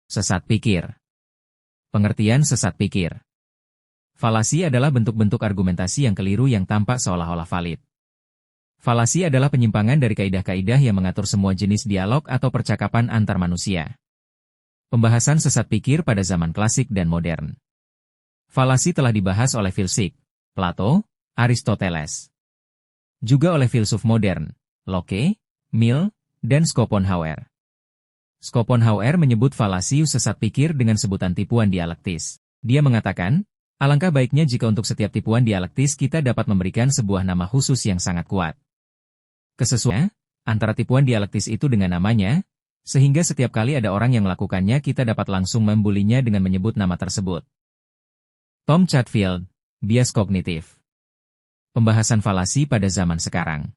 Sesat pikir. Pengertian sesat pikir. Falasi adalah bentuk-bentuk argumentasi yang keliru yang tampak seolah-olah valid. Falasi adalah penyimpangan dari kaidah-kaidah yang mengatur semua jenis dialog atau percakapan antar manusia. Pembahasan sesat pikir pada zaman klasik dan modern. Falasi telah dibahas oleh filsuf Plato, Aristoteles. Juga oleh filsuf modern, Locke, Mill, dan Schopenhauer. Schopenhauer menyebut falasi sesat pikir dengan sebutan tipuan dialektis. Dia mengatakan, alangkah baiknya jika untuk setiap tipuan dialektis kita dapat memberikan sebuah nama khusus yang sangat kuat. Kesesuaian antara tipuan dialektis itu dengan namanya, sehingga setiap kali ada orang yang melakukannya kita dapat langsung membulinya dengan menyebut nama tersebut. Tom Chatfield, Bias Kognitif. Pembahasan falasi pada zaman sekarang.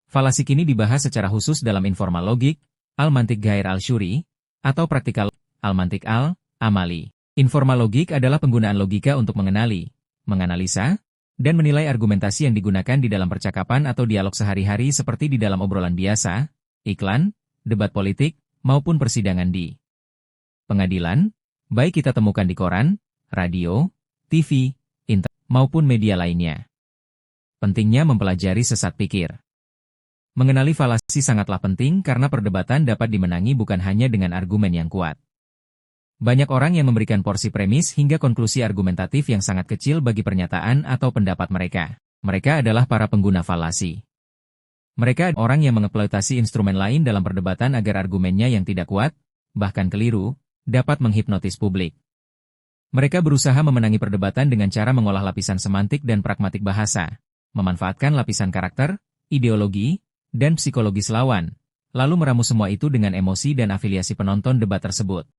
Falasi kini dibahas secara khusus dalam informal logik, al-mantik ghair al-syuri, atau praktikal al-mantik al-amali. Informal logik adalah penggunaan logika untuk mengenali, menganalisa, dan menilai argumentasi yang digunakan di dalam percakapan atau dialog sehari-hari seperti di dalam obrolan biasa, iklan, debat politik, maupun persidangan di pengadilan, baik kita temukan di koran, radio, TV, internet, maupun media lainnya. Pentingnya mempelajari sesat pikir. Mengenali falasi sangatlah penting karena perdebatan dapat dimenangi bukan hanya dengan argumen yang kuat. Banyak orang yang memberikan porsi premis hingga konklusi argumentatif yang sangat kecil bagi pernyataan atau pendapat mereka. Mereka adalah para pengguna falasi. Mereka orang yang mengeksploitasi instrumen lain dalam perdebatan agar argumennya yang tidak kuat, bahkan keliru, dapat menghipnotis publik. Mereka berusaha memenangi perdebatan dengan cara mengolah lapisan semantik dan pragmatik bahasa, memanfaatkan lapisan karakter, ideologi, dan psikologis lawan, lalu meramu semua itu dengan emosi dan afiliasi penonton debat tersebut.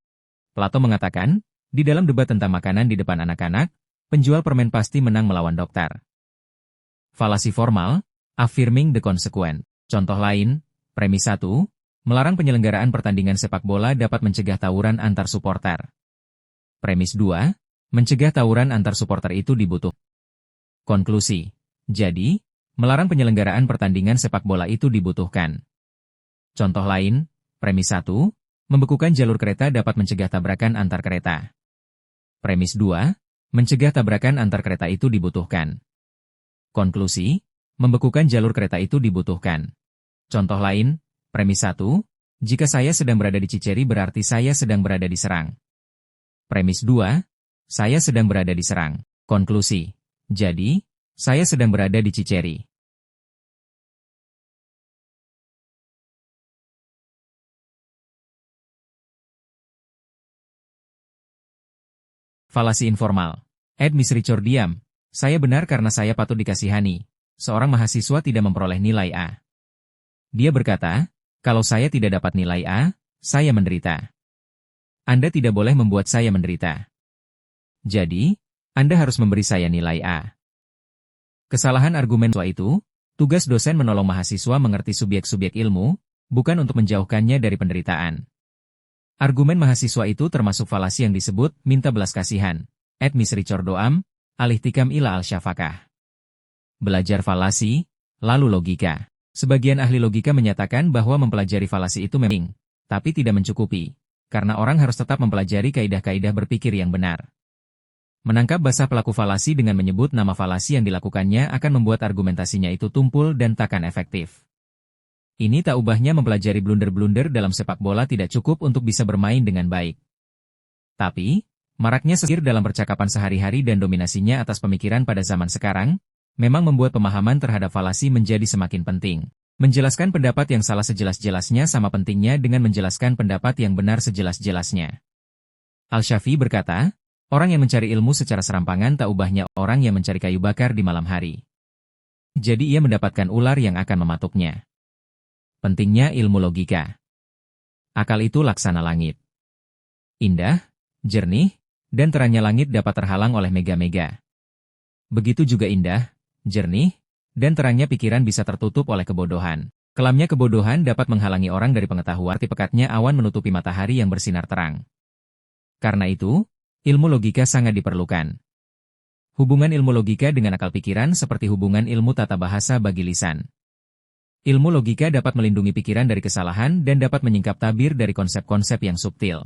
Plato mengatakan, di dalam debat tentang makanan di depan anak-anak, penjual permen pasti menang melawan dokter. Falasi formal, affirming the consequent. Contoh lain, premis 1, melarang penyelenggaraan pertandingan sepak bola dapat mencegah tawuran antar supporter. Premis 2, mencegah tawuran antar supporter itu dibutuhkan. Konklusi, jadi, melarang penyelenggaraan pertandingan sepak bola itu dibutuhkan. Contoh lain, premis 1, membekukan jalur kereta dapat mencegah tabrakan antar kereta. Premis 2, mencegah tabrakan antar kereta itu dibutuhkan. Konklusi, membekukan jalur kereta itu dibutuhkan. Contoh lain, premis 1, jika saya sedang berada di Ciceri berarti saya sedang berada di Serang. Premis 2, saya sedang berada di Serang. Konklusi, jadi, saya sedang berada di Ciceri. Falasi informal. Miss Richard diam. Saya benar karena saya patut dikasihani. Seorang mahasiswa tidak memperoleh nilai A. Dia berkata, kalau saya tidak dapat nilai A, saya menderita. Anda tidak boleh membuat saya menderita. Jadi, Anda harus memberi saya nilai A. Kesalahan argumen itu, tugas dosen menolong mahasiswa mengerti subjek-subjek ilmu, bukan untuk menjauhkannya dari penderitaan. Argumen mahasiswa itu termasuk falasi yang disebut minta belas kasihan. Miss Richard Doam, Al-Ihtikam ila al-Syafaqah. Belajar falasi, lalu logika. Sebagian ahli logika menyatakan bahwa mempelajari falasi itu memang, tapi tidak mencukupi, karena orang harus tetap mempelajari kaidah-kaidah berpikir yang benar. Menangkap basah pelaku falasi dengan menyebut nama falasi yang dilakukannya akan membuat argumentasinya itu tumpul dan takkan efektif. Ini tak ubahnya mempelajari blunder-blunder dalam sepak bola tidak cukup untuk bisa bermain dengan baik. Tapi, maraknya sesir dalam percakapan sehari-hari dan dominasinya atas pemikiran pada zaman sekarang, memang membuat pemahaman terhadap falasi menjadi semakin penting. Menjelaskan pendapat yang salah sejelas-jelasnya sama pentingnya dengan menjelaskan pendapat yang benar sejelas-jelasnya. Al-Syafi'i berkata, orang yang mencari ilmu secara serampangan tak ubahnya orang yang mencari kayu bakar di malam hari. Jadi ia mendapatkan ular yang akan mematuknya. Pentingnya ilmu logika. Akal itu laksana langit. Indah, jernih, dan terangnya langit dapat terhalang oleh mega-mega. Begitu juga indah, jernih, dan terangnya pikiran bisa tertutup oleh kebodohan. Kelamnya kebodohan dapat menghalangi orang dari pengetahuan, pekatnya awan menutupi matahari yang bersinar terang. Karena itu, ilmu logika sangat diperlukan. Hubungan ilmu logika dengan akal pikiran seperti hubungan ilmu tata bahasa bagi lisan. Ilmu logika dapat melindungi pikiran dari kesalahan dan dapat menyingkap tabir dari konsep-konsep yang subtil.